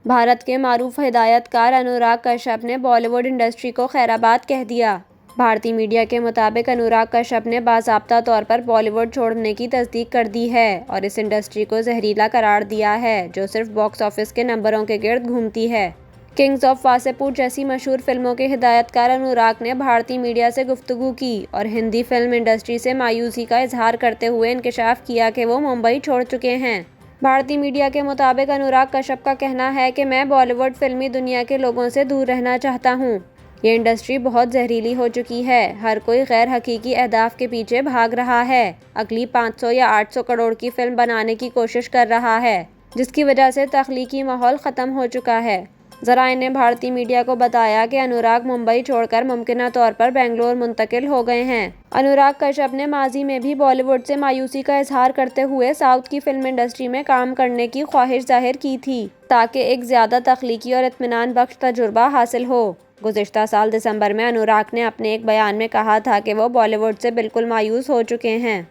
भारत के मारूफ हिदायतकार अनुराग कश्यप ने बॉलीवुड इंडस्ट्री को खैराबाद कह दिया। भारतीय मीडिया के मुताबिक अनुराग कश्यप ने बाज़ाब्ता तौर पर बॉलीवुड छोड़ने की तस्दीक कर दी है और इस इंडस्ट्री को जहरीला करार दिया है जो सिर्फ बॉक्स ऑफिस के नंबरों के गिर्द घूमती है। किंग्स ऑफ वासेपुर जैसी मशहूर फिल्मों के हिदायतकार अनुराग ने भारतीय मीडिया से गुफ्तगू की और हिंदी फिल्म इंडस्ट्री से मायूसी का इजहार करते हुए इंकशाफ किया कि वो मुंबई छोड़ चुके हैं। भारतीय मीडिया के मुताबिक अनुराग कश्यप का कहना है कि मैं बॉलीवुड फिल्मी दुनिया के लोगों से दूर रहना चाहता हूँ। ये इंडस्ट्री बहुत जहरीली हो चुकी है। हर कोई गैर हकीकी अहदाफ के पीछे भाग रहा है। अगली 500 या 800 करोड़ की फिल्म बनाने की कोशिश कर रहा है, जिसकी वजह से तख्लीकी माहौल ख़त्म हो चुका है। ज़राए ने भारतीय मीडिया को बताया कि अनुराग मुंबई छोड़कर मुमकिना तौर पर बेंगलोर मुंतकिल हो गए हैं। अनुराग कश्यप ने माजी में भी बॉलीवुड से मायूसी का इजहार करते हुए साउथ की फिल्म इंडस्ट्री में काम करने की ख्वाहिश जाहिर की थी ताकि एक ज़्यादा तख्लीकी और इत्मीनान बख्श तजुर्बा हासिल हो। गुज़िश्ता साल दिसंबर में अनुराग ने अपने एक बयान में कहा था कि वो बॉलीवुड से बिल्कुल मायूस हो चुके हैं।